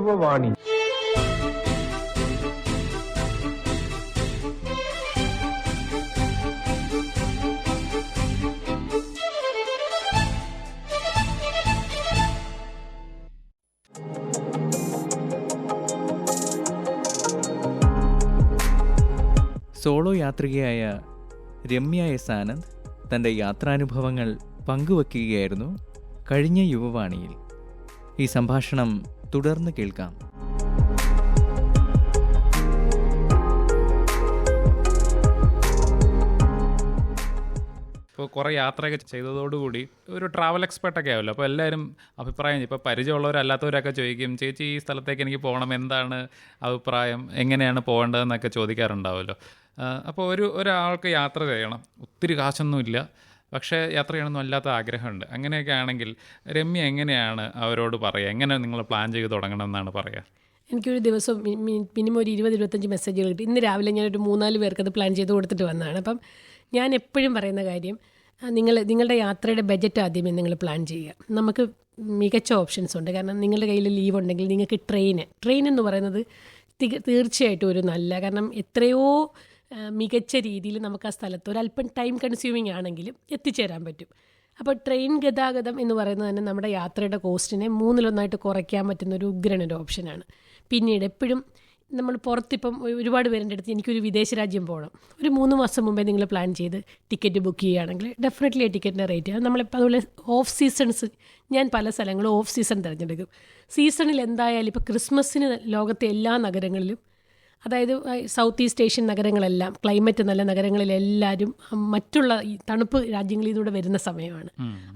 Yuvavani. Solo യാത്രികയായ Ramya S Anand തൻ്റെ യാത്രാനുഭവങ്ങൾ പങ്കുവയ്ക്കുകയായിരുന്നു കഴിഞ്ഞ യുവവാണിയിൽ. ഈ സംഭാഷണം തുടർന്ന് കേൾക്കാം. ഇപ്പോൾ കുറേ യാത്രയൊക്കെ ചെയ്തതോടുകൂടി ഒരു ട്രാവൽ എക്സ്പെർട്ടൊക്കെ ആവുമല്ലോ. അപ്പോൾ എല്ലാവരും അഭിപ്രായം, ഇപ്പോൾ പരിചയമുള്ളവരല്ലാത്തവരൊക്കെ ചോദിക്കും, ചേച്ചി ഈ സ്ഥലത്തേക്ക് എനിക്ക് പോകണം, എന്താണ് അഭിപ്രായം, എങ്ങനെയാണ് പോകേണ്ടതെന്നൊക്കെ ചോദിക്കാറുണ്ടാവുമല്ലോ. അപ്പോൾ ഒരാൾക്ക് യാത്ര ചെയ്യണം, ഒത്തിരി കാശൊന്നുമില്ല, പക്ഷേ യാത്ര ചെയ്യണമെന്നും അല്ലാത്ത ആഗ്രഹമുണ്ട്. അങ്ങനെയൊക്കെ ആണെങ്കിൽ രമ്യ എങ്ങനെയാണ് അവരോട് പറയുക? എങ്ങനെ നിങ്ങൾ പ്ലാൻ ചെയ്ത് തുടങ്ങണം എന്നാണ് പറയുക? എനിക്കൊരു ദിവസം മിനിമം ഒരു 20-25 മെസ്സേജുകൾ കിട്ടി. ഇന്ന് രാവിലെ ഞാനൊരു 3-4 പേർക്ക് അത് പ്ലാൻ ചെയ്ത് കൊടുത്തിട്ട് വന്നതാണ്. അപ്പം ഞാൻ എപ്പോഴും പറയുന്ന കാര്യം, നിങ്ങളുടെ യാത്രയുടെ ബഡ്ജറ്റ് ആദ്യമേ നിങ്ങൾ പ്ലാൻ ചെയ്യുക. നമുക്ക് മികച്ച ഓപ്ഷൻസ് ഉണ്ട്. കാരണം നിങ്ങളുടെ കയ്യിൽ ലീവ് ഉണ്ടെങ്കിൽ നിങ്ങൾക്ക് ട്രെയിൻ എന്ന് പറയുന്നത് തീർച്ചയായിട്ടും ഒരു നല്ല, കാരണം എത്രയോ മികച്ച രീതിയിൽ നമുക്ക് ആ സ്ഥലത്ത് ഒരല്പം ടൈം കൺസ്യൂമിങ് ആണെങ്കിലും എത്തിച്ചേരാൻ പറ്റും. അപ്പോൾ ട്രെയിൻ ഗതാഗതം എന്ന് പറയുന്നത് തന്നെ നമ്മുടെ യാത്രയുടെ കോസ്റ്റിനെ 3-1 കുറയ്ക്കാൻ പറ്റുന്ന ഒരു ഉഗ്രനൊരു ഓപ്ഷനാണ്. പിന്നീട് എപ്പോഴും നമ്മൾ പുറത്തിപ്പം ഒരുപാട് പേരുടെ അടുത്ത് എനിക്കൊരു വിദേശ രാജ്യം പോകണം, ഒരു 3 മാസം മുമ്പേ നിങ്ങൾ പ്ലാൻ ചെയ്ത് ടിക്കറ്റ് ബുക്ക് ചെയ്യുകയാണെങ്കിൽ ഡെഫിനറ്റ്ലി ആ ടിക്കറ്റിൻ്റെ റേറ്റ് നമ്മളിപ്പോൾ അതുപോലെ ഓഫ് സീസൺസ്, ഞാൻ പല സ്ഥലങ്ങളും ഓഫ് സീസൺ തിരഞ്ഞെടുക്കും. സീസണിൽ എന്തായാലും ഇപ്പോൾ ക്രിസ്മസിന് ലോകത്തെ എല്ലാ നഗരങ്ങളിലും, അതായത് സൗത്ത് ഈസ്റ്റ് ഏഷ്യൻ നഗരങ്ങളെല്ലാം, ക്ലൈമറ്റ് നല്ല നഗരങ്ങളിലെല്ലാവരും മറ്റുള്ള ഈ തണുപ്പ് രാജ്യങ്ങളിൽ നിന്നൂടെ വരുന്ന സമയമാണ്.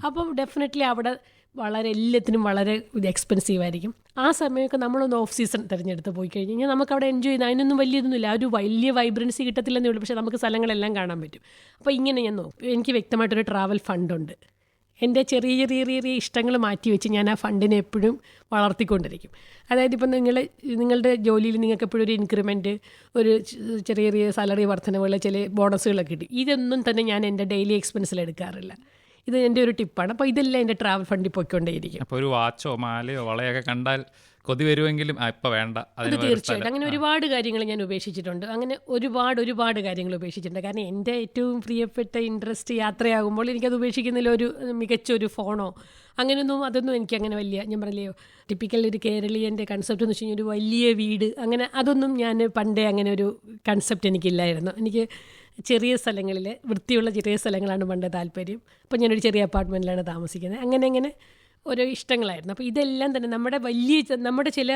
അപ്പം ഡെഫിനറ്റ്ലി അവിടെ വളരെ എല്ലാത്തിനും വളരെ എക്സ്പെൻസീവ് ആയിരിക്കും. ആ സമയമൊക്കെ നമ്മളൊന്ന് ഓഫ് സീസൺ തിരഞ്ഞെടുത്ത് പോയി കഴിഞ്ഞ് കഴിഞ്ഞാൽ നമുക്ക് അവിടെ എൻജോയ് ചെയ്യുന്ന അതിനൊന്നും വലിയതൊന്നുമില്ല, ഒരു വലിയ വൈബ്രൻസി കിട്ടത്തില്ലെന്നേ ഉള്ളൂ, പക്ഷേ നമുക്ക് സ്ഥലങ്ങളെല്ലാം കാണാൻ പറ്റും. അപ്പോൾ ഇങ്ങനെ ഞാൻ നോക്കും. എനിക്ക് വ്യക്തമായിട്ടൊരു ട്രാവൽ ഫണ്ടുണ്ട്. എൻ്റെ ചെറിയ ചെറിയ ഇഷ്ടങ്ങൾ മാറ്റി വെച്ച് ഞാൻ ആ ഫണ്ടിനെ എപ്പോഴും വളർത്തിക്കൊണ്ടിരിക്കും. അതായത് ഇപ്പം നിങ്ങളുടെ ജോലിയിൽ നിങ്ങൾക്ക് എപ്പോഴും ഒരു ഇൻക്രിമെൻറ്റ്, ഒരു ചെറിയ സാലറി വർധനവുള്ള ചില ബോണസുകളൊക്കെ കിട്ടും. ഇതൊന്നും തന്നെ ഞാൻ എൻ്റെ ഡെയിലി എക്സ്പെൻസിൽ എടുക്കാറില്ല. ഇത് എൻ്റെ ഒരു ടിപ്പാണ്. അപ്പോൾ ഇതെല്ലാം എൻ്റെ ട്രാവൽ ഫണ്ടിൽ പോയിക്കൊണ്ടേയിരിക്കും. അപ്പോൾ ഒരു വാച്ചോ മാലയോ വളയൊക്കെ കണ്ടാൽ കൊതി വരുമെങ്കിലും ഇപ്പം വേണ്ട, അത് തീർച്ചയായിട്ടും. അങ്ങനെ ഒരുപാട് കാര്യങ്ങൾ ഞാൻ ഉപേക്ഷിച്ചിട്ടുണ്ട്. അങ്ങനെ ഒരുപാട് കാര്യങ്ങൾ ഉപേക്ഷിച്ചിട്ടുണ്ട്. കാരണം എൻ്റെ ഏറ്റവും പ്രിയപ്പെട്ട ഇൻട്രസ്റ്റ് യാത്രയാകുമ്പോൾ എനിക്കത് ഉപേക്ഷിക്കുന്നതിൽ ഒരു മികച്ചൊരു ഫോണോ അതൊന്നും എനിക്കങ്ങനെ വലിയ, ഞാൻ പറഞ്ഞില്ലയോ ടിപ്പിക്കൽ ഒരു കേരളീയൻ്റെ കൺസെപ്റ്റ് എന്ന് വെച്ച് കഴിഞ്ഞാൽ ഒരു വലിയ വീട്, അങ്ങനെ അതൊന്നും ഞാൻ പണ്ടേ അങ്ങനെ ഒരു കൺസെപ്റ്റ് എനിക്കില്ലായിരുന്നു. എനിക്ക് ചെറിയ സ്ഥലങ്ങളിൽ വൃത്തിയുള്ള ചെറിയ സ്ഥലങ്ങളാണ് പണ്ട് താല്പര്യം. അപ്പോൾ ഞാനൊരു ചെറിയ അപ്പാർട്ട്മെൻറ്റിലാണ് താമസിക്കുന്നത്. അങ്ങനെ ഓരോ ഇഷ്ടങ്ങളായിരുന്നു. അപ്പോൾ ഇതെല്ലാം തന്നെ നമ്മുടെ ചില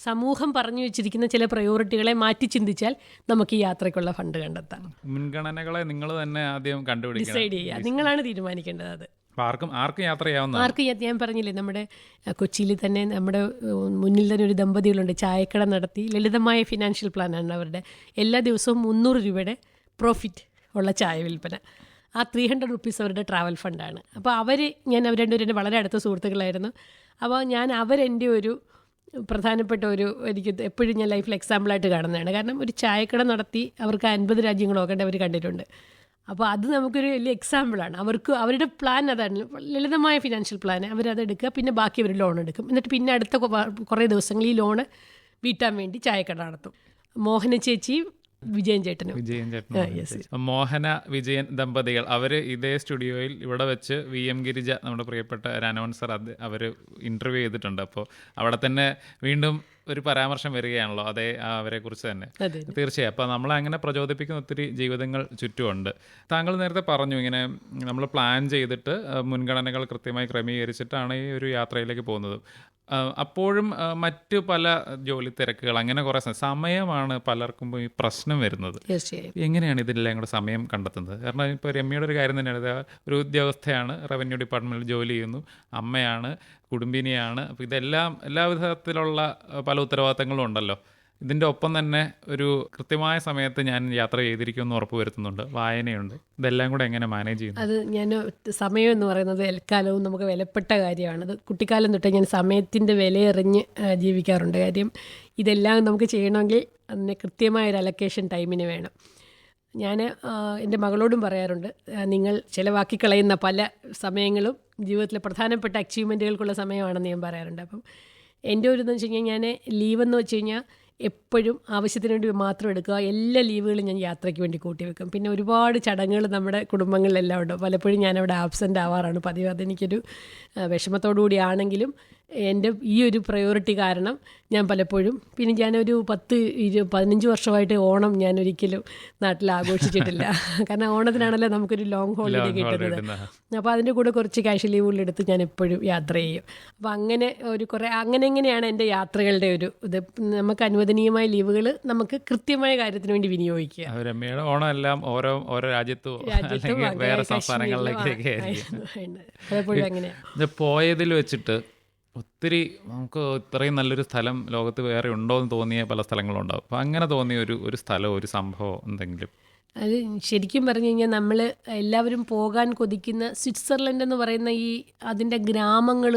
സമൂഹം പറഞ്ഞു വെച്ചിരിക്കുന്ന ചില പ്രയോറിറ്റികളെ മാറ്റി ചിന്തിച്ചാൽ നമുക്ക് ഈ യാത്രയ്ക്കുള്ള ഫണ്ട് കണ്ടെത്താം. മുൻഗണനകളെ നിങ്ങൾ തന്നെ ആദ്യം കണ്ടുപിടിക്കണം, ഡിസൈഡ് ചെയ്യുക. നിങ്ങളാണ് തീരുമാനിക്കേണ്ടത്. അത് ആർക്കും യാത്ര ചെയ്യാവുന്ന. ഞാൻ പറഞ്ഞില്ലേ, നമ്മുടെ കൊച്ചിയിൽ തന്നെ നമ്മുടെ മുന്നിൽ തന്നെ ഒരു ദമ്പതികളുണ്ട്, ചായക്കട നടത്തി ലളിതമായ ഫിനാൻഷ്യൽ പ്ലാനാണ് അവരുടെ. എല്ലാ ദിവസവും 300 രൂപയുടെ പ്രോഫിറ്റ് ഉള്ള ചായ വിൽപ്പന. ആ 300 റുപ്പീസ് അവരുടെ ട്രാവൽ ഫണ്ടാണ്. അപ്പോൾ അവർ രണ്ടുപേരും വളരെ അടുത്ത സുഹൃത്തുക്കളായിരുന്നു. അപ്പോൾ അവരെൻ്റെ ഒരു പ്രധാനപ്പെട്ട എനിക്ക് എപ്പോഴും ഞാൻ ലൈഫിൽ എക്സാമ്പിളായിട്ട് കാണുന്നതാണ്. കാരണം ഒരു ചായക്കട നടത്തി അവർക്ക് 50 രാജ്യങ്ങൾ നോക്കേണ്ട അവർ കണ്ടിട്ടുണ്ട്. അപ്പോൾ അത് നമുക്കൊരു വലിയ എക്സാമ്പിളാണ്. അവരുടെ പ്ലാൻ അതാണ്, ലളിതമായ ഫിനാൻഷ്യൽ പ്ലാൻ. അവരതെടുക്കുക, പിന്നെ ബാക്കി അവർ ലോൺ എടുക്കും. എന്നിട്ട് പിന്നെ അടുത്ത കുറേ ദിവസങ്ങൾ ഈ ലോണ് വീട്ടാൻ വേണ്ടി ചായക്കട നടത്തും. മോഹന ചേച്ചി വിജയൻ ചേട്ടനും. മോഹന വിജയൻ ദമ്പതികൾ അവർ ഇതേ സ്റ്റുഡിയോയിൽ ഇവിടെ വെച്ച് VM ഗിരിജ, നമ്മുടെ പ്രിയപ്പെട്ട ഒരു അനൗൺസർ, അവർ ഇൻ്റർവ്യൂ ചെയ്തിട്ടുണ്ട്. അപ്പോൾ അവിടെ തന്നെ വീണ്ടും ഒരു പരാമർശം വരികയാണല്ലോ അവരെ കുറിച്ച് തന്നെ. തീർച്ചയായും. അപ്പോൾ നമ്മളെ അങ്ങനെ പ്രചോദിപ്പിക്കുന്ന ഒത്തിരി ജീവിതങ്ങൾ ചുറ്റുമുണ്ട്. താങ്കൾ നേരത്തെ പറഞ്ഞു, ഇങ്ങനെ നമ്മൾ പ്ലാൻ ചെയ്തിട്ട് മുൻഗണനകൾ കൃത്യമായി ക്രമീകരിച്ചിട്ടാണ് ഈ ഒരു യാത്രയിലേക്ക് പോകുന്നത്. അപ്പോഴും മറ്റു പല ജോലി തിരക്കുകൾ, അങ്ങനെ കുറേ സമയമാണ് പലർക്കും ഈ പ്രശ്നം വരുന്നത്. എങ്ങനെയാണ് ഇതിലെല്ലാം കൂടെ സമയം കണ്ടെത്തുന്നത്? കാരണം ഇപ്പോൾ രമ്യയുടെ ഒരു കാര്യം തന്നെയാണ്, ഒരു ഉദ്യോഗസ്ഥയാണ്, റവന്യൂ ഡിപ്പാർട്ട്മെൻറ്റിൽ ജോലി ചെയ്യുന്നു, അമ്മയാണ്, കുടുംബിനിയാണ്. അപ്പോൾ ഇതെല്ലാം എല്ലാ വിധത്തിലുള്ള പല ഉത്തരവാദിത്തങ്ങളും ഉണ്ടല്ലോ. ഇതിൻ്റെ ഒപ്പം തന്നെ ഒരു കൃത്യമായ സമയത്ത് ഞാൻ യാത്ര ചെയ്തിരിക്കുമെന്ന് ഉറപ്പ് വരുത്തുന്നുണ്ട്, വായനയുണ്ട്. ഇതെല്ലാം കൂടെ എങ്ങനെ മാനേജ് ചെയ്യുന്നു? അത് ഞാൻ സമയം എന്ന് പറയുന്നത് എക്കാലവും നമുക്ക് വിലപ്പെട്ട കാര്യമാണ്. അത് കുട്ടിക്കാലം തൊട്ടേ ഞാൻ സമയത്തിൻ്റെ വിലയെറിഞ്ഞ് ജീവിക്കാറുണ്ട്. കാര്യം ഇതെല്ലാം നമുക്ക് ചെയ്യണമെങ്കിൽ അതിന് കൃത്യമായൊരു അലൊക്കേഷൻ ടൈമിന് വേണം. ഞാൻ എൻ്റെ മകളോടും പറയാറുണ്ട്, നിങ്ങൾ ചിലവാക്കിക്കളയുന്ന പല സമയങ്ങളും ജീവിതത്തിലെ പ്രധാനപ്പെട്ട അച്ചീവ്മെൻറ്റുകൾക്കുള്ള സമയമാണെന്ന് ഞാൻ പറയാറുണ്ട്. അപ്പം എൻ്റെ ഒരു ഇതെന്ന് വെച്ച് കഴിഞ്ഞാൽ ഞാൻ ലീവെന്ന് വെച്ച് കഴിഞ്ഞാൽ എപ്പോഴും ആവശ്യത്തിന് വേണ്ടി മാത്രം എടുക്കുക. എല്ലാ ലീവുകളും ഞാൻ യാത്രയ്ക്ക് വേണ്ടി കൂട്ടി വെക്കും. പിന്നെ ഒരുപാട് ചടങ്ങുകൾ നമ്മുടെ കുടുംബങ്ങളിലെല്ലാം ഉണ്ട്. പലപ്പോഴും ഞാനവിടെ ആബ്സെൻ്റ് ആവാറാണ് പതിവ്. അതെനിക്കൊരു വിഷമത്തോടു കൂടിയാണെങ്കിലും എൻ്റെ ഈ ഒരു പ്രയോറിറ്റി കാരണം ഞാൻ പലപ്പോഴും, പിന്നെ ഞാനൊരു 15 വർഷമായിട്ട് ഓണം ഞാൻ ഒരിക്കലും നാട്ടിൽ ആഘോഷിച്ചിട്ടില്ല. കാരണം ഓണത്തിനാണല്ലോ നമുക്കൊരു ലോങ് ഹോളിഡേ കിട്ടുന്നത്. അപ്പോൾ അതിൻ്റെ കൂടെ കുറച്ച് ക്യാഷ് ലീവുകളെടുത്ത് ഞാൻ എപ്പോഴും യാത്ര ചെയ്യും. അപ്പോൾ അങ്ങനെ ഒരു അങ്ങനെയാണ് എൻ്റെ യാത്രകളുടെ ഒരു ഇത്. നമുക്ക് അനുവദനീയമായ ലീവുകൾ നമുക്ക് കൃത്യമായ കാര്യത്തിന് വേണ്ടി വിനിയോഗിക്കുക. രമ്യയുടെ ഓണം എല്ലാം ഓരോ രാജ്യത്തും വേറെ സംസ്ഥാനങ്ങളിലേക്കൊക്കെ പലപ്പോഴും അങ്ങനെയാണ്. പോയതിൽ വെച്ചിട്ട് ഒത്തിരി നമുക്ക് ഇത്രയും നല്ലൊരു സ്ഥലം ലോകത്ത് വേറെ ഉണ്ടോ എന്ന് തോന്നിയ പല സ്ഥലങ്ങളുണ്ടാവും. അപ്പം അങ്ങനെ തോന്നിയ ഒരു സ്ഥലം, ഒരു സംഭവം എന്തെങ്കിലും? അത് ശരിക്കും പറഞ്ഞു കഴിഞ്ഞാൽ നമ്മൾ എല്ലാവരും പോകാൻ കൊതിക്കുന്ന സ്വിറ്റ്സർലൻഡ് എന്ന് പറയുന്ന അതിൻ്റെ ഗ്രാമങ്ങൾ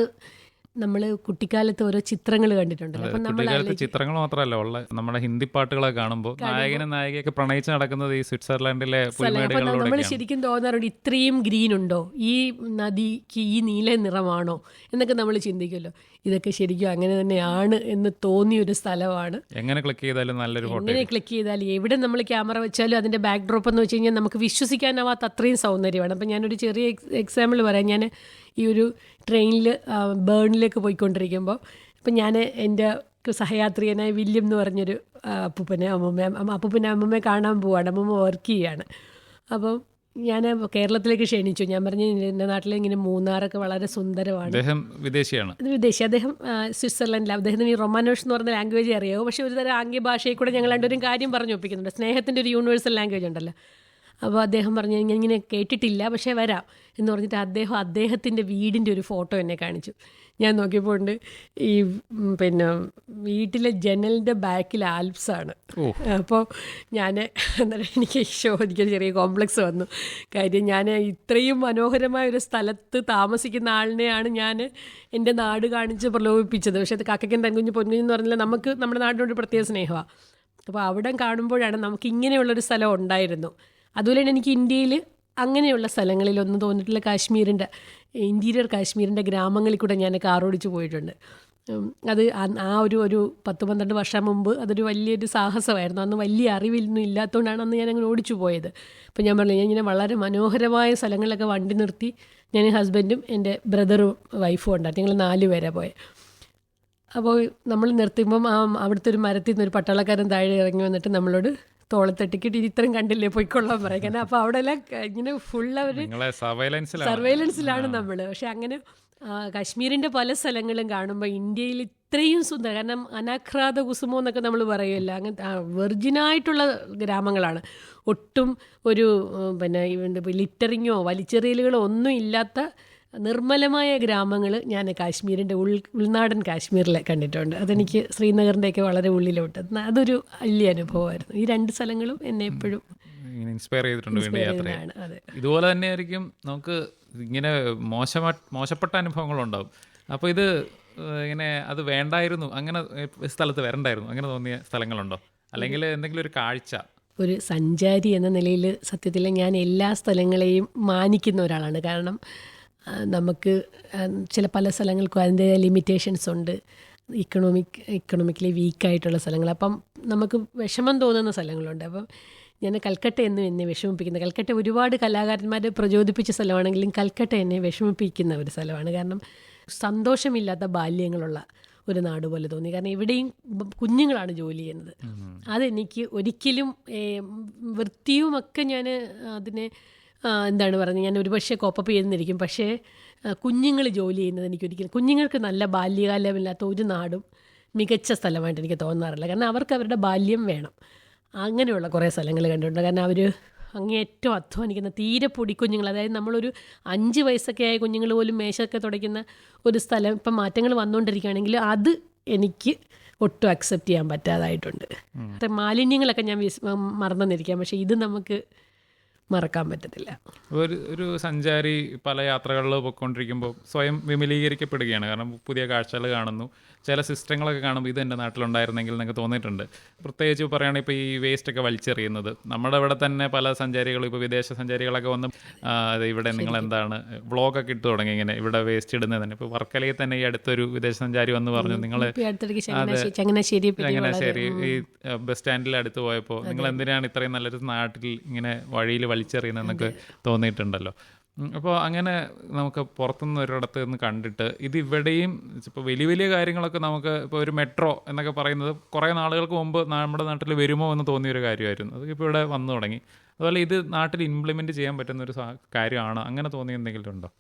നമ്മൾ കുട്ടിക്കാലത്ത് ഓരോ ചിത്രങ്ങൾ കണ്ടിട്ടുണ്ടല്ലോ. അപ്പം നമ്മൾ ചിത്രങ്ങൾ മാത്രമല്ല ഉള്ള നമ്മുടെ ഹിന്ദി പാട്ടുകളൊക്കെ കാണുമ്പോൾ നായകനും നായികയൊക്കെ പ്രണയിച്ച് നടക്കുന്നത് ഈ സ്വിറ്റ്സർലൻഡിലെ നമ്മൾ ശരിക്കും തോന്നാറുണ്ട് ഇത്രയും ഗ്രീൻ ഉണ്ടോ, ഈ നദിക്ക് ഈ നീല നിറമാണോ എന്നൊക്കെ നമ്മൾ ചിന്തിക്കുമല്ലോ. ഇതൊക്കെ ശരിക്കും അങ്ങനെ തന്നെയാണ് എന്ന് തോന്നിയൊരു സ്ഥലമാണ്. എങ്ങനെ ക്ലിക്ക് ചെയ്താലും നല്ലൊരു ഫോട്ടോ, എങ്ങനെ ക്ലിക്ക് ചെയ്താലും എവിടെ നമ്മൾ ക്യാമറ വെച്ചാലും അതിൻ്റെ ബാക്ക് ഡ്രോപ്പ് എന്ന് വെച്ച് കഴിഞ്ഞാൽ നമുക്ക് വിശ്വസിക്കാനാവാത്ത അത്രയും സൗന്ദര്യമാണ്. അപ്പം ഞാനൊരു ചെറിയ എക്സാമ്പിൾ പറയാം. ഞാൻ ഈ ഒരു ട്രെയിനിൽ ബേണിലേക്ക് പോയിക്കൊണ്ടിരിക്കുമ്പോൾ ഇപ്പം ഞാൻ എൻ്റെ സഹയാത്രികനായ വില്യം എന്ന് പറഞ്ഞൊരു അപ്പൂപ്പനെ അമ്മമ്മയെ കാണാൻ പോവാണ്. അമ്മമ്മ വർക്ക് ചെയ്യാണ്. അപ്പം ഞാൻ കേരളത്തിലേക്ക് ക്ഷണിച്ചു. ഞാൻ പറഞ്ഞു എൻ്റെ നാട്ടിൽ ഇങ്ങനെ മൂന്നാറൊക്കെ വളരെ സുന്ദരമാണ്. അദ്ദേഹം വിദേശിയാണ്. അദ്ദേഹം സ്വിറ്റ്സർലൻഡിലാണ്. അദ്ദേഹത്തിന് ഈ റൊമാനോഷ് എന്ന് പറഞ്ഞ ലാംഗ്വേജ് അറിയാമോ. പക്ഷേ ഒരു തരം ആംഗ്യ ഭാഷയിൽ കൂടെ ഞങ്ങൾ രണ്ടുപേരും കാര്യം പറഞ്ഞു ഒപ്പിക്കുന്നുണ്ട്. സ്നേഹത്തിൻ്റെ ഒരു യൂണിവേഴ്സൽ ലാംഗ്വേജ് ഉണ്ടല്ലോ. അപ്പോൾ അദ്ദേഹം പറഞ്ഞു ഞാൻ ഇങ്ങനെ കേട്ടിട്ടില്ല പക്ഷേ വരാം എന്ന് പറഞ്ഞിട്ട് അദ്ദേഹത്തിൻ്റെ വീടിൻ്റെ ഒരു ഫോട്ടോ എന്നെ കാണിച്ചു. ഞാൻ നോക്കിയപ്പോൾ ഉണ്ട് ഈ പിന്നെ വീട്ടിലെ ജനലിൻ്റെ ബാക്കിൽ ആൽപ്സാണ്. അപ്പോൾ ഞാൻ എനിക്ക് എനിക്കൊരു ചെറിയ കോംപ്ലക്സ് വന്നു. കാര്യം ഞാൻ ഇത്രയും മനോഹരമായ ഒരു സ്ഥലത്ത് താമസിക്കുന്ന ആളിനെയാണ് ഞാൻ എൻ്റെ നാട് കാണിച്ച് പ്രലോഭിപ്പിച്ചത്. പക്ഷേ അത് കാക്കയ്ക്കും തൻകുഞ്ഞ് പൊൻകുഞ്ഞെന്ന് പറഞ്ഞാൽ നമുക്ക് നമ്മുടെ നാടിനോട് പ്രത്യേക സ്നേഹമാണ്. അപ്പോൾ അവിടെ കാണുമ്പോഴാണ് നമുക്ക് ഇങ്ങനെയുള്ളൊരു സ്ഥലം ഉണ്ടായിരുന്നു. അതുപോലെ തന്നെ എനിക്ക് ഇന്ത്യയിൽ അങ്ങനെയുള്ള സ്ഥലങ്ങളിലൊന്നും തോന്നിയിട്ടുള്ള ഇൻറ്റീരിയർ കാശ്മീരിൻ്റെ ഗ്രാമങ്ങളിൽ കൂടെ ഞാൻ കാറോടിച്ച് പോയിട്ടുണ്ട്. അത് ആ ഒരു 10-12 വർഷം മുമ്പ് അതൊരു വലിയൊരു സാഹസമായിരുന്നു. അന്ന് വലിയ അറിവൊന്നും ഇല്ലാത്തതുകൊണ്ടാണ് അന്ന് ഞാൻ അങ്ങനെ ഓടിച്ചു പോയത്. അപ്പോൾ ഞാൻ പറഞ്ഞു ഞാൻ ഇങ്ങനെ വളരെ മനോഹരമായ സ്ഥലങ്ങളിലൊക്കെ വണ്ടി നിർത്തി ഞാൻ ഹസ്ബൻഡും എൻ്റെ ബ്രദറും വൈഫും ഉണ്ടായിരുന്നു. ഞങ്ങൾ 4 പേരാണ് പോയത്. അപ്പോൾ നമ്മൾ നിർത്തുമ്പം അവിടുത്തെ ഒരു മരത്തിൽ നിന്ന് ഒരു പട്ടാളക്കാരൻ താഴെ ഇറങ്ങി വന്നിട്ട് നമ്മളോട് തോളത്തെട്ടിക്കിട്ട് ഇത്രയും കണ്ടില്ലേ പോയിക്കൊള്ളാൻ പറയാം. കാരണം അപ്പോൾ അവിടെ എല്ലാം ഇങ്ങനെ ഫുൾ അവർ സർവൈലൻസിലാണ് നമ്മൾ. പക്ഷെ അങ്ങനെ കാശ്മീരിൻ്റെ പല സ്ഥലങ്ങളും കാണുമ്പോൾ ഇന്ത്യയിൽ ഇത്രയും സുന്ദരം, കാരണം അനാഘ്രാത കുസുമോ എന്നൊക്കെ നമ്മൾ പറയുമല്ലോ, അങ്ങനത്തെ വെർജിനായിട്ടുള്ള ഗ്രാമങ്ങളാണ്. ഒട്ടും ഒരു പിന്നെ ലിറ്ററിങ്ങോ വലിച്ചെറിയലുകളോ ഒന്നും ഇല്ലാത്ത നിർമ്മലമായ ഗ്രാമങ്ങൾ ഞാൻ കാശ്മീരിൻ്റെ ഉൾനാടൻ കാശ്മീരിൽ കണ്ടിട്ടുണ്ട്. അതെനിക്ക് ശ്രീനഗറിൻ്റെയൊക്കെ വളരെ ഉള്ളിലോട്ട് അതൊരു വലിയ അനുഭവമായിരുന്നു. ഈ 2 സ്ഥലങ്ങളും എന്നെ എപ്പോഴും ഇൻസ്പയർ ചെയ്തിട്ടുണ്ട് വീണ്ടും യാത്രയാണ്. ഇതുപോലെ തന്നെ ആയിരിക്കും നമുക്ക് ഇങ്ങനെ മോശപ്പെട്ട അനുഭവങ്ങളുണ്ടാവും. അപ്പോൾ ഇത് ഇങ്ങനെ അത് വേണ്ടായിരുന്നു, അങ്ങനെ സ്ഥലത്ത് വരണ്ടായിരുന്നു, അങ്ങനെ തോന്നിയ സ്ഥലങ്ങളുണ്ടോ? അല്ലെങ്കിൽ എന്തെങ്കിലും ഒരു കാഴ്ച? ഒരു സഞ്ചാരി എന്ന നിലയിൽ സത്യത്തിൽ ഞാൻ എല്ലാ സ്ഥലങ്ങളെയും മാനിക്കുന്ന ഒരാളാണ്. കാരണം നമുക്ക് പല സ്ഥലങ്ങൾക്കും അതിൻ്റെ ലിമിറ്റേഷൻസ് ഉണ്ട്. ഇക്കണോമിക്കലി വീക്കായിട്ടുള്ള സ്ഥലങ്ങൾ, അപ്പം നമുക്ക് വിഷമം തോന്നുന്ന സ്ഥലങ്ങളുണ്ട്. അപ്പം ഞാൻ കൽക്കട്ട എന്നും എന്നെ വിഷമിപ്പിക്കുന്ന, കൽക്കട്ട ഒരുപാട് കലാകാരന്മാരെ പ്രചോദിപ്പിച്ച സ്ഥലമാണെങ്കിലും കൽക്കട്ട എന്നെ വിഷമിപ്പിക്കുന്ന ഒരു സ്ഥലമാണ്. കാരണം സന്തോഷമില്ലാത്ത ബാല്യങ്ങളുള്ള ഒരു നാട് പോലെ തോന്നി. കാരണം ഇവിടെയും കുഞ്ഞുങ്ങളാണ് ജോലി ചെയ്യുന്നത്. അതെനിക്ക് ഒരിക്കലും വൃത്തിയുമൊക്കെ ഞാൻ അതിനെ എന്താണ് പറയുന്നത്, ഞാൻ ഒരുപക്ഷെ കോപ്പപ്പ് ചെയ്തെന്നിരിക്കും. പക്ഷേ കുഞ്ഞുങ്ങൾ ജോലി ചെയ്യുന്നത് എനിക്കൊരിക്കലും, കുഞ്ഞുങ്ങൾക്ക് നല്ല ബാല്യകാലമില്ലാത്ത ഒരു നാടും മികച്ച സ്ഥലമായിട്ട് എനിക്ക് തോന്നാറില്ല. കാരണം അവർക്ക് അവരുടെ ബാല്യം വേണം. അങ്ങനെയുള്ള കുറേ സ്ഥലങ്ങൾ കണ്ടിട്ടുണ്ട്. കാരണം അവർ അങ്ങേറ്റവും അധ്വാനിക്കുന്ന തീരെ പൊടിക്കുഞ്ഞുങ്ങൾ, അതായത് നമ്മളൊരു 5 വയസ്സൊക്കെ ആയ കുഞ്ഞുങ്ങൾ പോലും മേശയൊക്കെ തുടയ്ക്കുന്ന ഒരു സ്ഥലം ഇപ്പം മാറ്റങ്ങൾ വന്നുകൊണ്ടിരിക്കുകയാണെങ്കിൽ അത് എനിക്ക് ഒട്ടും അക്സെപ്റ്റ് ചെയ്യാൻ പറ്റാതായിട്ടുണ്ട്. മാലിന്യങ്ങളൊക്കെ ഞാൻ മറന്നെന്നിരിക്കാം, പക്ഷേ ഇത് നമുക്ക് മറക്കാൻ പറ്റത്തില്ല. ഒരു സഞ്ചാരി പല യാത്രകളിൽ പോയിക്കൊണ്ടിരിക്കുമ്പോൾ സ്വയം വിമലീകരിക്കപ്പെടുകയാണ്. കാരണം പുതിയ കാഴ്ചകൾ കാണുന്നു, ചില സിസ്റ്റങ്ങളൊക്കെ കാണുമ്പോൾ ഇത് എൻ്റെ നാട്ടിലുണ്ടായിരുന്നെങ്കിൽ എന്നൊക്കെ തോന്നിയിട്ടുണ്ട്. പ്രത്യേകിച്ച് പറയുകയാണെങ്കിൽ ഇപ്പോൾ ഈ വേസ്റ്റൊക്കെ വലിച്ചെറിയുന്നത് നമ്മുടെ ഇവിടെ തന്നെ പല സഞ്ചാരികളും, ഇപ്പോൾ വിദേശ സഞ്ചാരികളൊക്കെ വന്ന് അത് ഇവിടെ നിങ്ങൾ എന്താണ് വ്ളോഗൊക്കെ ഇട്ട് തുടങ്ങി ഇങ്ങനെ ഇവിടെ വേസ്റ്റ് ഇടുന്നത് തന്നെ. ഇപ്പോൾ വർക്കലയിൽ തന്നെ ഈ അടുത്തൊരു വിദേശ സഞ്ചാരി വന്ന് പറഞ്ഞു, നിങ്ങൾ ചങ്ങനാശ്ശേരി ഈ ബസ് സ്റ്റാൻഡിൽ അടുത്ത് പോയപ്പോൾ നിങ്ങൾ എന്തിനാണ് ഇത്രയും നല്ലൊരു നാട്ടിൽ ഇങ്ങനെ വഴിയിൽ വലിച്ചെറിയുന്നതെന്നൊക്കെ തോന്നിയിട്ടുണ്ടല്ലോ. അപ്പോൾ അങ്ങനെ നമുക്ക് പുറത്തുനിന്ന് ഒരിടത്ത് നിന്ന് കണ്ടിട്ട് ഇത് ഇവിടെയും ഇപ്പോൾ വലിയ വലിയ കാര്യങ്ങളൊക്കെ നമുക്ക് ഇപ്പോൾ ഒരു മെട്രോ എന്നൊക്കെ പറയുന്നത് കുറേ നാളുകൾക്ക് മുമ്പ് നമ്മുടെ നാട്ടിൽ വരുമോ എന്ന് തോന്നിയൊരു കാര്യമായിരുന്നു. അത് ഇപ്പോൾ ഇവിടെ വന്നു തുടങ്ങി. അതുപോലെ ഇത് നാട്ടിൽ ഇംപ്ലിമെൻറ്റ് ചെയ്യാൻ പറ്റുന്നൊരു കാര്യമാണ്. അങ്ങനെ തോന്നിയ എന്തെങ്കിലും ഉണ്ടോ?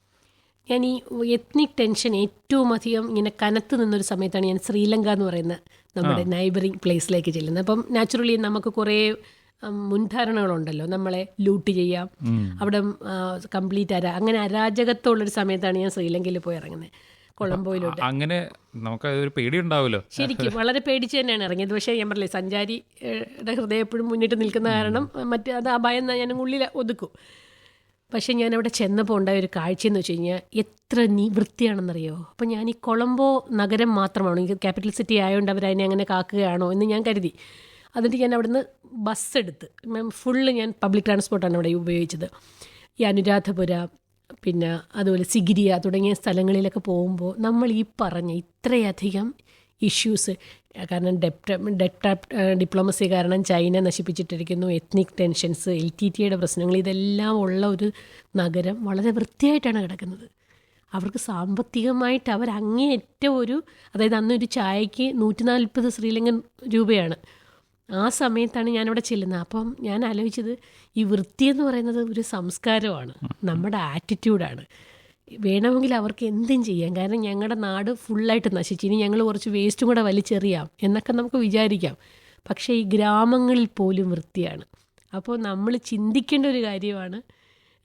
ഞാൻ ഈ എത്നിക് ടെൻഷൻ ഏറ്റവും അധികം ഇങ്ങനെ കനത്ത് നിന്നൊരു സമയത്താണ് ഞാൻ ശ്രീലങ്ക എന്ന് പറയുന്ന നമ്മുടെ നൈബറിങ് പ്ലേസിലേക്ക് ചെല്ലുന്നത്. അപ്പം നാച്ചുറലി നമുക്ക് കുറേ മുൻധാരണകളുണ്ടല്ലോ, നമ്മളെ ലൂട്ട് ചെയ്യാം, അവിടെ കംപ്ലീറ്റ് അങ്ങനെ അരാജകത്വമുള്ളൊരു സമയത്താണ് ഞാൻ ശ്രീലങ്കയിൽ പോയി ഇറങ്ങുന്നത്, കൊളംബോയിലോട്ട്. അങ്ങനെ നമുക്ക് ഒരു പേടി ഉണ്ടാവുമല്ലോ. ശരിക്കും വളരെ പേടിച്ച് തന്നെയാണ് ഇറങ്ങിയത്. പക്ഷേ ഞാൻ പറഞ്ഞില്ലേ, സഞ്ചാരിയുടെ ഹൃദയം എപ്പോഴും മുന്നിട്ട് നിൽക്കുന്ന കാരണം അത് ആ ഭയം ഞാൻ ഉള്ളിൽ ഒതുക്കും. പക്ഷേ ഞാൻ അവിടെ ചെന്നപ്പോൾ ഉണ്ടായ ഒരു കാഴ്ചയെന്ന് വെച്ച് കഴിഞ്ഞാൽ എത്ര വൃത്തിയാണെന്നറിയോ. അപ്പോൾ ഞാൻ ഈ കൊളംബോ നഗരം മാത്രമാണോ, എനിക്ക് ക്യാപിറ്റൽ സിറ്റി ആയതുകൊണ്ട് അവരതിനെ അങ്ങനെ കാക്കുകയാണോ എന്ന് ഞാൻ കരുതി. എന്നിട്ട് ഞാൻ അവിടുന്ന് ബസ് എടുത്ത് ഫുള്ള് ഞാൻ പബ്ലിക് ട്രാൻസ്പോർട്ടാണ് അവിടെ ഉപയോഗിച്ചത്. ഈ അനുരാധപുര, പിന്നെ അതുപോലെ സിഗിരിയ തുടങ്ങിയ സ്ഥലങ്ങളിലൊക്കെ പോകുമ്പോൾ നമ്മൾ ഈ പറഞ്ഞ ഇത്രയധികം ഇഷ്യൂസ്, കാരണം ഡിപ്ലോമസി കാരണം ചൈന നശിപ്പിച്ചിട്ടിരിക്കുന്നു, എത്നിക് ടെൻഷൻസ്, LTTEയുടെ പ്രശ്നങ്ങൾ, ഇതെല്ലാം ഉള്ള ഒരു നഗരം വളരെ വൃത്തിയായിട്ടാണ് കിടക്കുന്നത്. അവർക്ക് സാമ്പത്തികമായിട്ട് അവരങ്ങേയറ്റം അതായത് അന്നൊരു ചായക്ക് 140 ശ്രീലങ്കൻ രൂപയാണ്. ആ സമയത്താണ് ഞാനവിടെ ചെല്ലുന്നത്. അപ്പം ഞാൻ ആലോചിച്ചത്, ഈ വൃത്തിയെന്ന് പറയുന്നത് ഒരു സംസ്കാരമാണ്, നമ്മുടെ ആറ്റിറ്റ്യൂഡാണ്. വേണമെങ്കിൽ അവർക്ക് എന്തും ചെയ്യാം, കാരണം ഞങ്ങളുടെ നാട് ഫുള്ളായിട്ട് നശിച്ചു, ഇനി ഞങ്ങൾ കുറച്ച് വേസ്റ്റും കൂടെ വലിച്ചെറിയാം എന്നൊക്കെ നമുക്ക് വിചാരിക്കാം. പക്ഷേ ഈ ഗ്രാമങ്ങളിൽ പോലും വൃത്തിയാണ്. അപ്പോൾ നമ്മൾ ചിന്തിക്കേണ്ട ഒരു കാര്യമാണ്,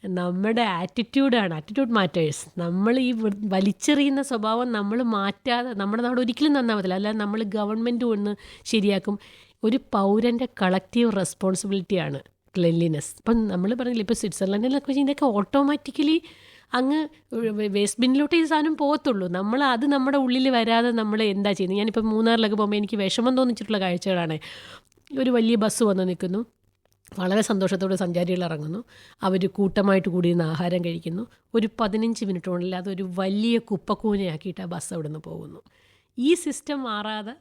നമ്മുടെ ആറ്റിറ്റ്യൂഡ് മാറ്റേഴ്സ്. നമ്മൾ ഈ വലിച്ചെറിയുന്ന സ്വഭാവം നമ്മൾ മാറ്റാതെ നമ്മുടെ നാട് ഒരിക്കലും നന്നാവത്തില്ല. അല്ലാതെ നമ്മൾ ഗവൺമെൻറ് ഒന്ന് ശരിയാക്കും. ഒരു പൗരൻ്റെ കളക്റ്റീവ് റെസ്പോൺസിബിലിറ്റിയാണ് ക്ലെൻലിനെസ്. ഇപ്പം നമ്മൾ പറഞ്ഞില്ല, ഇപ്പോൾ സ്വിറ്റ്സർലൻഡിലൊക്കെ വെച്ചാൽ ഇതൊക്കെ ഓട്ടോമാറ്റിക്കലി അങ്ങ് വേസ്റ്റ് ബിന്നിലോട്ട് ഈ സാധനം പോകത്തുള്ളൂ. അത് നമ്മുടെ ഉള്ളിൽ വരാതെ നമ്മൾ എന്താ ചെയ്യുന്നത്? ഞാനിപ്പോൾ മൂന്നാറിലൊക്കെ പോകുമ്പോൾ എനിക്ക് വിഷമം തോന്നിച്ചിട്ടുള്ള കാഴ്ചകളാണ്. ഒരു വലിയ ബസ് വന്ന് നിൽക്കുന്നു, വളരെ സന്തോഷത്തോടെ സഞ്ചാരികൾ ഇറങ്ങുന്നു, അവർ കൂട്ടമായിട്ട് കൂടിയിരുന്ന് ആഹാരം കഴിക്കുന്നു. ഒരു 15 മിനിറ്റിനുള്ളിൽ അതൊരു വലിയ കുപ്പക്കൂനയാക്കിയിട്ട് ആ ബസ് അവിടെ നിന്ന് പോകുന്നു. ഈ സിസ്റ്റം മാറാതെ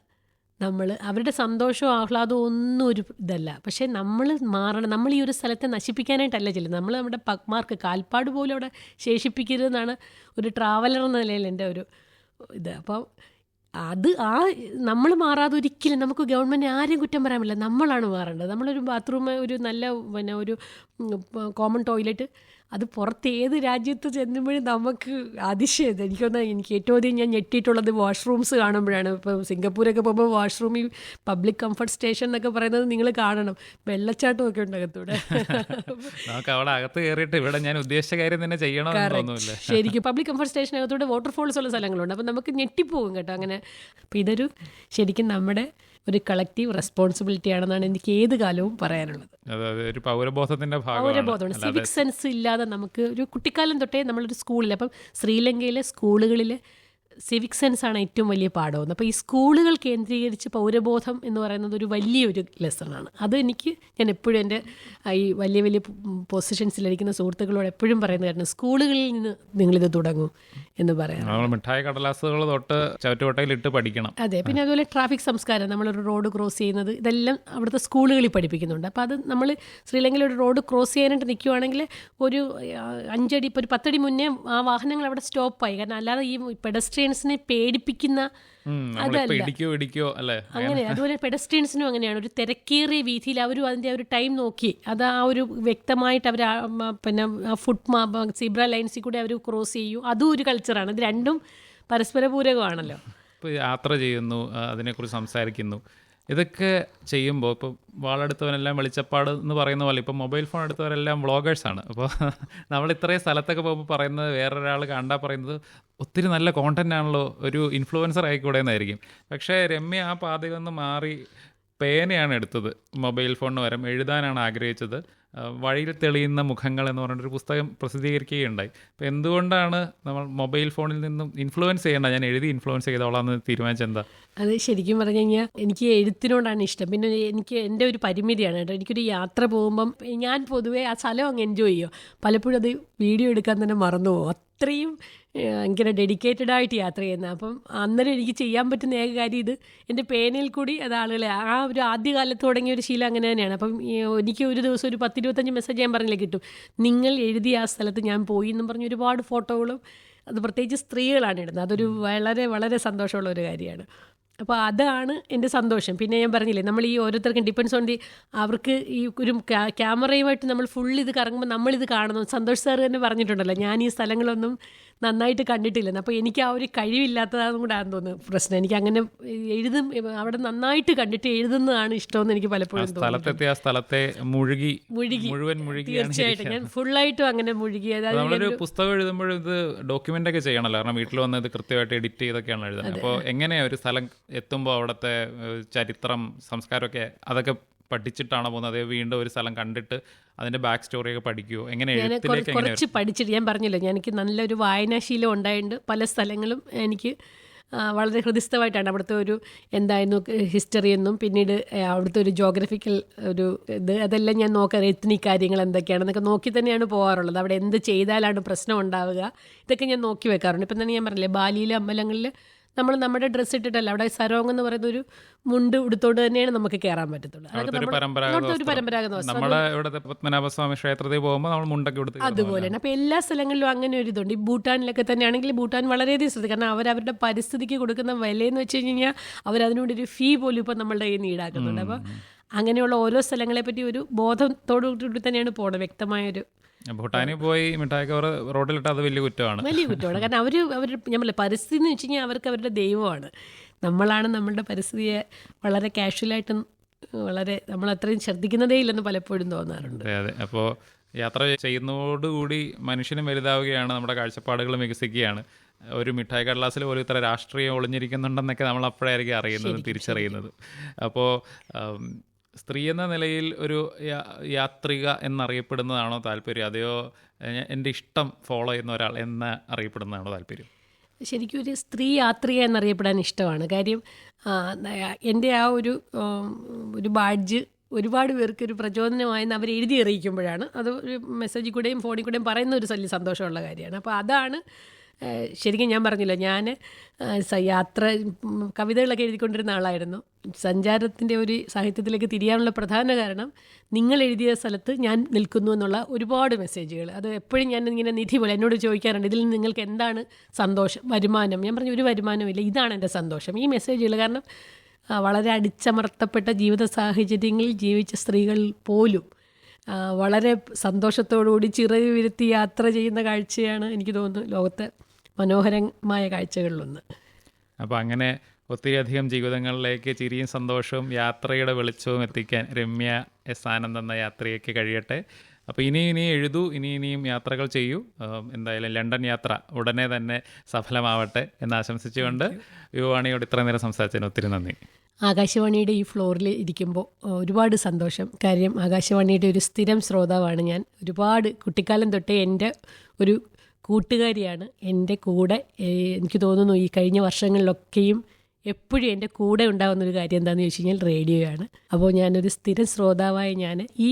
അവരുടെ സന്തോഷവും ആഹ്ലാദവും ഒന്നും ഒരു ഇതല്ല. പക്ഷേ നമ്മൾ മാറണം. നമ്മൾ ഈ ഒരു സ്ഥലത്തെ നശിപ്പിക്കാനായിട്ടല്ല ചെല്ലുന്നത്, നമ്മൾ നമ്മുടെ പഗ്മാർക്ക് കാൽപ്പാട് പോലും അവിടെ ശേഷിപ്പിക്കരുതെന്നാണ് ഒരു ട്രാവലർ എന്ന നിലയിൽ എൻ്റെ ഒരു ഇത്. അപ്പോൾ നമ്മൾ മാറാതെ ഒരിക്കലും നമുക്ക് ഗവൺമെൻറ് ആരെയും കുറ്റം പറയാൻ പറ്റില്ല. നമ്മളാണ് മാറേണ്ടത്. നമ്മളൊരു ബാത്റൂം, ഒരു നല്ല ഒരു കോമൺ ടോയ്ലറ്റ്, അത് പുറത്ത് ഏത് രാജ്യത്ത് ചെല്ലുമ്പോഴും നമുക്ക് അതിശയം. എനിക്ക് ഏറ്റവും അധികം ഞാൻ ഞെട്ടിയിട്ടുള്ളത് വാഷ്റൂംസ് കാണുമ്പോഴാണ്. ഇപ്പോൾ സിംഗപ്പൂരൊക്കെ പോകുമ്പോൾ വാഷ്റൂമിൽ പബ്ലിക് കംഫർട്ട് സ്റ്റേഷൻ എന്നൊക്കെ പറയുന്നത് നിങ്ങൾ കാണണം, വെള്ളച്ചാട്ടമൊക്കെ ഉണ്ട് അകത്തൂടെ. നമുക്ക് അവിടെ അകത്ത് കയറിയിട്ട് ഇവിടെ ഞാൻ ഉദ്ദേശിച്ച കാര്യം തന്നെ ചെയ്യണം. ശരിക്കും പബ്ലിക് കംഫർട്ട് സ്റ്റേഷനകത്തൂടെ വാട്ടർഫോൾസ് ഉള്ള സ്ഥലങ്ങളുണ്ട്. അപ്പം നമുക്ക് ഞെട്ടിപ്പോകും കേട്ടോ അങ്ങനെ. അപ്പോൾ ഇതൊരു ശരിക്കും നമ്മുടെ ഒരു കളക്റ്റീവ് റെസ്പോൺസിബിലിറ്റി ആണെന്നാണ് എനിക്ക് ഏത് കാലവും പറയാനുള്ളത്. ഒരു പൗരബോധത്തിൻ്റെ പൗരബോധമാണ്. സിവിക് സെൻസ് ഇല്ലാതെ നമുക്ക് ഒരു കുട്ടിക്കാലം തൊട്ടേ നമ്മളൊരു സ്കൂളിൽ, അപ്പം ശ്രീലങ്കയിലെ സ്കൂളുകളിൽ സിവിക് സെൻസാണ് ഏറ്റവും വലിയ പാഠം. അപ്പോൾ ഈ സ്കൂളുകൾ കേന്ദ്രീകരിച്ച് പൗരബോധം എന്ന് പറയുന്നത് ഒരു വലിയൊരു ലെസണാണ്. അത് ഞാൻ എപ്പോഴും എൻ്റെ ഈ വലിയ വലിയ പൊസിഷൻസിലിരിക്കുന്ന സുഹൃത്തുക്കളോട് എപ്പോഴും പറയുന്ന കാര്യം, സ്കൂളുകളിൽ നിന്ന് നിങ്ങളിത് തുടങ്ങും എന്ന് പറയാം. മിഠായി കടലാസുകൾ തൊട്ട് ചവറ്റുകൊട്ടയിലിട്ട് പഠിക്കണം. അതെ. പിന്നെ അതുപോലെ ട്രാഫിക് സംസ്കാരം, നമ്മളൊരു റോഡ് ക്രോസ് ചെയ്യുന്നത്, ഇതെല്ലാം അവിടുത്തെ സ്കൂളുകളിൽ പഠിപ്പിക്കുന്നുണ്ട്. അപ്പോൾ അത് നമ്മൾ ശ്രീലങ്കയിൽ ഒരു റോഡ് ക്രോസ് ചെയ്യാനായിട്ട് നിൽക്കുവാണെങ്കിൽ ഒരു 5 അടി, ഇപ്പോൾ ഒരു 10 അടി മുന്നേ ആ വാഹനങ്ങൾ അവിടെ സ്റ്റോപ്പായി. കാരണം അല്ലാതെ ഈ പെഡസ്ട്രിയൻസിനെ പേടിപ്പിക്കുന്ന അങ്ങനെ. അതുപോലെ പെഡസ്ട്രിയൻസിനും അങ്ങനെയാണ്. ഒരു തിരക്കേറിയ വീതിയിൽ അവരും അതിൻ്റെ ഒരു ടൈം നോക്കി അത് ആ ഒരു വ്യക്തമായിട്ട് അവർ പിന്നെ സീബ്ര ലൈൻസിൽ കൂടെ അവർ ക്രോസ് ചെയ്യും. അതും ഒരു കൾച്ചറാണ്. ഇത് രണ്ടും പരസ്പര പൂരകമാണല്ലോ. ഇപ്പോൾ യാത്ര ചെയ്യുന്നു, അതിനെക്കുറിച്ച് സംസാരിക്കുന്നു, ഇതൊക്കെ ചെയ്യുമ്പോൾ ഇപ്പോൾ വാളെടുത്തവനെല്ലാം വെളിച്ചപ്പാട് എന്ന് പറയുന്ന പോലെ ഇപ്പോൾ മൊബൈൽ ഫോൺ എടുത്തവരെല്ലാം വ്ളോഗേഴ്സാണ്. അപ്പോൾ നമ്മൾ ഇത്രയും സ്ഥലത്തൊക്കെ പോകുമ്പോൾ പറയുന്നത്, വേറൊരാൾ കണ്ടാൽ പറയുന്നത് ഒത്തിരി നല്ല കോണ്ടൻ്റ് ആണല്ലോ, ഒരു ഇൻഫ്ലുവൻസർ ആയിക്കൂടെ എന്നായിരിക്കും. പക്ഷേ രമ്യ ആ പാതയിൽ നിന്ന് മാറി പേനയാണ് എടുത്തത്, മൊബൈൽ ഫോണിന് പകരം എഴുതാനാണ് ആഗ്രഹിച്ചത്. വഴിയിൽ തെളിയുന്ന മുഖങ്ങൾ എന്ന് പറഞ്ഞൊരു പുസ്തകം പ്രസിദ്ധീകരിക്കുകയുണ്ടായി. അപ്പോൾ എന്തുകൊണ്ടാണ് നമ്മൾ മൊബൈൽ ഫോണിൽ നിന്നും ഇൻഫ്ലുവൻസ് ചെയ്യേണ്ട, ഞാൻ എഴുതി ഇൻഫ്ലുവൻസ് ചെയ്തോളാം എന്ന് തീരുമാനിച്ചെന്താ? അത് ശരിക്കും പറഞ്ഞു കഴിഞ്ഞാൽ എനിക്ക് എഴുത്തിനോടാണ് ഇഷ്ടം. പിന്നെ എനിക്ക് എൻ്റെ ഒരു പരിമിതിയാണ് കേട്ടോ. എനിക്കൊരു യാത്ര പോകുമ്പം ഞാൻ പൊതുവേ ആ സ്ഥലം അങ്ങ് എൻജോയ് ചെയ്യുമോ, പലപ്പോഴും അത് വീഡിയോ എടുക്കാൻ തന്നെ മറന്നു പോകും. അത്രയും ഭയങ്കര ഡെഡിക്കേറ്റഡ് ആയിട്ട് യാത്ര ചെയ്യുന്നത്. അപ്പം അന്നേരം എനിക്ക് ചെയ്യാൻ പറ്റുന്ന ഏക കാര്യം ഇത് എൻ്റെ പേനയിൽ കൂടി അത് ആളുകളെ ആ ഒരു ആദ്യകാലത്ത് തുടങ്ങിയ ഒരു ശീലം അങ്ങനെ തന്നെയാണ്. അപ്പം എനിക്ക് ഒരു ദിവസം ഒരു 10-25 മെസ്സേജ് ഞാൻ പറഞ്ഞില്ലേ കിട്ടും, നിങ്ങൾ എഴുതിയ ആ സ്ഥലത്ത് ഞാൻ പോയി എന്നും പറഞ്ഞ് ഒരുപാട് ഫോട്ടോകളും. അത് പ്രത്യേകിച്ച് സ്ത്രീകളാണ് ഇടുന്നത്. അതൊരു വളരെ വളരെ സന്തോഷമുള്ള ഒരു കാര്യമാണ്. അപ്പോൾ അതാണ് എൻ്റെ സന്തോഷം. പിന്നെ ഞാൻ പറഞ്ഞില്ലേ, നമ്മൾ ഈ ഓരോരുത്തർക്കും ഡിപ്പെൻസ് ഓൺ അവർക്ക് ഈ ഒരു ക്യാമറയുമായിട്ട് നമ്മൾ ഫുൾ ഇത് കറങ്ങുമ്പോൾ നമ്മളിത് കാണുന്നു. സന്തോഷ് സാർ തന്നെ പറഞ്ഞിട്ടുണ്ടല്ലോ, ഞാൻ ഈ സ്ഥലങ്ങളൊന്നും നന്നായിട്ട് കണ്ടിട്ടില്ലെന്ന്. അപ്പോൾ എനിക്ക് ആ ഒരു കഴിവില്ലാത്തതാണെന്നും കൂടെ ആണെന്ന് തോന്നുന്നു പ്രശ്നം. എനിക്ക് അങ്ങനെ അവിടെ നന്നായിട്ട് കണ്ടിട്ട് എഴുതുന്നതാണ് ഇഷ്ടമെന്ന് എനിക്ക് പലപ്പോഴും തോന്നുന്നു. സ്ഥലത്തെ മുഴുകി മുഴുവൻ തീർച്ചയായിട്ടും ഞാൻ ഫുള്ളായിട്ടും അങ്ങനെ മുഴുകി. നമ്മളൊരു പുസ്തകം എഴുതുമ്പോഴും ഇത് ഡോക്യുമെന്റ് ഒക്കെ ചെയ്യണമല്ലോ, കാരണം വീട്ടിൽ വന്ന് ഇത് കൃത്യമായിട്ട് എഡിറ്റ് ചെയ്തൊക്കെയാണ് എഴുതുന്നത്. അപ്പോൾ എങ്ങനെയാ ഒരു സ്ഥലം എത്തുമ്പോൾ അവിടുത്തെ ചരിത്രം, സംസ്കാരമൊക്കെ അതൊക്കെ പഠിച്ചിട്ടാണോ പോകുന്നത്? അതേ വീണ്ടും ഒരു സ്ഥലം കണ്ടിട്ട് അതിന്റെ ബാക്ക് സ്റ്റോറിയൊക്കെ പഠിക്കുമോ? എങ്ങനെ കുറച്ച് പഠിച്ചിട്ട്, ഞാൻ പറഞ്ഞില്ല, എനിക്ക് നല്ലൊരു വായനാശീലം ഉണ്ടായിട്ടുണ്ട്. പല സ്ഥലങ്ങളും എനിക്ക് വളരെ ഹൃദയസ്ഥമായിട്ടാണ് അവിടുത്തെ ഒരു എന്തായിരുന്നു ഹിസ്റ്ററി എന്നും പിന്നീട് അവിടുത്തെ ഒരു ജോഗ്രഫിക്കൽ ഒരു ഇത് അതെല്ലാം ഞാൻ നോക്കാൻ, എത്നിക് കാര്യങ്ങൾ എന്തൊക്കെയാണെന്നൊക്കെ നോക്കി തന്നെയാണ് പോകാറുള്ളത്. അവിടെ എന്ത് ചെയ്താലാണ് പ്രശ്നം ഉണ്ടാവുക ഇതൊക്കെ ഞാൻ നോക്കി വെക്കാറുണ്ട്. ഇപ്പം തന്നെ ഞാൻ പറഞ്ഞില്ലേ, ബാലിയിലെ അമ്പലങ്ങളിൽ നമ്മൾ നമ്മുടെ ഡ്രസ്സ് ഇട്ടിട്ടല്ല, അവിടെ സരോങ് എന്ന് പറയുന്ന ഒരു മുണ്ട് ഉടുത്തോട് തന്നെയാണ് നമുക്ക് കയറാൻ പറ്റത്തുള്ളൂ. അതൊക്കെ ഒരു പരമ്പരാഗത പത്മനാഭസ്വാമി ക്ഷേത്രത്തിൽ പോകുമ്പോൾ നമ്മൾ മുണ്ടൊക്കെ കൊടുത്ത് അതുപോലെയാണ്. അപ്പോൾ എല്ലാ സ്ഥലങ്ങളിലും അങ്ങനെ ഒരു ഇതുണ്ട്. ഈ ഭൂട്ടാനിലൊക്കെ തന്നെയാണെങ്കിൽ ഭൂട്ടാൻ വളരെയധികം ശ്രദ്ധിക്കും. കാരണം അവരവരുടെ പരിസ്ഥിതിക്ക് കൊടുക്കുന്ന വിലയെന്ന് വെച്ച് കഴിഞ്ഞാൽ അവരതിനോടൊരു ഫീ പോലും ഇപ്പം നമ്മളുടെ കയ്യിൽ നിന്ന് ഈടാക്കുന്നുണ്ട്. അപ്പോൾ അങ്ങനെയുള്ള ഓരോ സ്ഥലങ്ങളെ പറ്റി ഒരു ബോധത്തോടുകൂടി തന്നെയാണ് പോകണം, വ്യക്തമായൊരു. ഭൂട്ടാനിൽ പോയി മിഠായി കവർ റോഡിലിട്ട് അത് വലിയ കുറ്റമാണ്. കാരണം അവർ നമ്മൾ പരിസ്ഥിതി എന്ന് വെച്ച് കഴിഞ്ഞാൽ അവർക്ക് അവരുടെ ദൈവമാണ്. നമ്മളാണ് നമ്മളുടെ പരിസ്ഥിതിയെ വളരെ കാഷ്വലായിട്ടും വളരെ നമ്മൾ അത്രയും ശ്രദ്ധിക്കുന്നതേ ഇല്ലെന്ന് പലപ്പോഴും തോന്നാറുണ്ട്. അതെ. അപ്പോൾ യാത്ര ചെയ്യുന്നതോടുകൂടി മനുഷ്യനും വലുതാവുകയാണ്, നമ്മുടെ കാഴ്ചപ്പാടുകൾ വികസിക്കുകയാണ്. ഒരു മിഠായി കടലാസിൽ പോലും ഇത്ര രാഷ്ട്രീയം ഒളിഞ്ഞിരിക്കുന്നുണ്ടെന്നൊക്കെ നമ്മൾ അപ്പോഴായിരിക്കും അറിയുന്നത്, തിരിച്ചറിയുന്നത്. അപ്പോൾ സ്ത്രീ എന്ന നിലയിൽ ഒരു യാത്രിക എന്നറിയപ്പെടുന്നതാണോ താല്പര്യം, അതെയോ എൻ്റെ ഇഷ്ടം ഫോളോ ചെയ്യുന്ന ഒരാൾ എന്ന് അറിയപ്പെടുന്നതാണോ താല്പര്യം? ശരിക്കും ഒരു സ്ത്രീ യാത്രിക എന്നറിയപ്പെടാൻ ഇഷ്ടമാണ്. കാര്യം എൻ്റെ ആ ഒരു ബാഡ്ജ് ഒരുപാട് പേർക്ക് ഒരു പ്രചോദനമായെന്ന് അവർ എഴുതി അറിയിക്കുമ്പോഴാണ്, അത് ഒരു മെസ്സേജിൽ കൂടെയും ഫോണിൽ കൂടെയും പറയുന്ന ഒരു വലിയ സന്തോഷമുള്ള കാര്യമാണ്. അപ്പോൾ അതാണ് ശരിക്കും ഞാൻ പറഞ്ഞില്ല, ഞാൻ യാത്ര കവിതകളൊക്കെ എഴുതിക്കൊണ്ടിരുന്ന ആളായിരുന്നു. സഞ്ചാരത്തിൻ്റെ ഒരു സാഹിത്യത്തിലേക്ക് തിരിയാനുള്ള പ്രധാന കാരണം നിങ്ങൾ എഴുതിയ സ്ഥലത്ത് ഞാൻ നിൽക്കുന്നു എന്നുള്ള ഒരുപാട് മെസ്സേജുകൾ. അത് എപ്പോഴും ഞാൻ ഇങ്ങനെ നിധി പോലെ എന്നോട് ചോദിക്കാറുണ്ട്, ഇതിൽ നിങ്ങൾക്ക് എന്താണ് സന്തോഷം, വരുമാനം? ഞാൻ പറഞ്ഞു, ഒരു വരുമാനമില്ല, ഇതാണ് എൻ്റെ സന്തോഷം. ഈ മെസ്സേജുകൾ കാരണം വളരെ അടിച്ചമർത്തപ്പെട്ട ജീവിത സാഹചര്യങ്ങളിൽ ജീവിച്ച സ്ത്രീകൾ പോലും വളരെ സന്തോഷത്തോടുകൂടി ചിറക് വിരുത്തി യാത്ര ചെയ്യുന്ന കാഴ്ചയാണ് എനിക്ക് തോന്നുന്നു ലോകത്തെ മനോഹരമായ കാഴ്ചകളിലൊന്ന്. അപ്പോൾ അങ്ങനെ ഒത്തിരിയധികം ജീവിതങ്ങളിലേക്ക് ചിരിയും സന്തോഷവും യാത്രയുടെ വെളിച്ചവും എത്തിക്കാൻ രമ്യ എസ് ആനന്ദ് എന്ന യാത്രയ്ക്ക് കഴിയട്ടെ. അപ്പോൾ ഇനി എഴുതൂ, ഇനിയും യാത്രകൾ ചെയ്യൂ. എന്തായാലും ലണ്ടൻ യാത്ര ഉടനെ തന്നെ സഫലമാവട്ടെ എന്ന് ആശംസിച്ചുകൊണ്ട് യുവവാണിയോട് ഇത്ര നേരം സംസാരിച്ചതിന് ഒത്തിരി നന്ദി. ആകാശവാണിയുടെ ഈ ഫ്ലോറിൽ ഇരിക്കുമ്പോൾ ഒരുപാട് സന്തോഷം. കാര്യം ആകാശവാണിയുടെ ഒരു സ്ഥിരം ശ്രോതാവാണ് ഞാൻ. ഒരുപാട് കുട്ടിക്കാലം തൊട്ടേ എൻ്റെ ഒരു കൂട്ടുകാരിയാണ്. എൻ്റെ കൂടെ എനിക്ക് തോന്നുന്നു ഈ കഴിഞ്ഞ വർഷങ്ങളിലൊക്കെയും എപ്പോഴും എൻ്റെ കൂടെ ഉണ്ടാകുന്നൊരു കാര്യം എന്താണെന്ന് ചോദിച്ചു കഴിഞ്ഞാൽ റേഡിയോയാണ്. അപ്പോൾ ഞാനൊരു സ്ഥിരം ശ്രോതാവായ ഞാൻ ഈ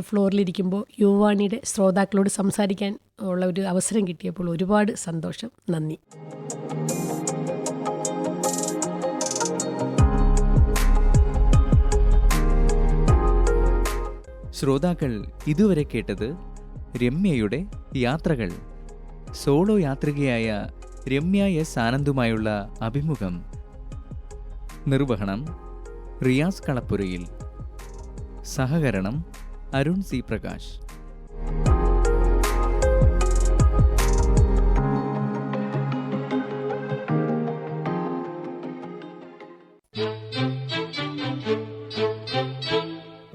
ഫ്ലോറിലിരിക്കുമ്പോൾ യുവവാണിയുടെ ശ്രോതാക്കളോട് സംസാരിക്കാൻ ഉള്ള ഒരു അവസരം കിട്ടിയപ്പോൾ ഒരുപാട് സന്തോഷം. നന്ദി. ശ്രോതാക്കൾ ഇതുവരെ കേട്ടത് രമ്യയുടെ യാത്രകൾ. സോളോ യാത്രികയായ രമ്യ എസ് ആനന്ദുമായുള്ള അഭിമുഖം. നിർവഹണം റിയാസ് കളപ്പുരയിൽ. സഹകരണം അരുൺ സി പ്രകാശ്.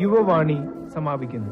യുവവാണി സമാപിക്കുന്നു.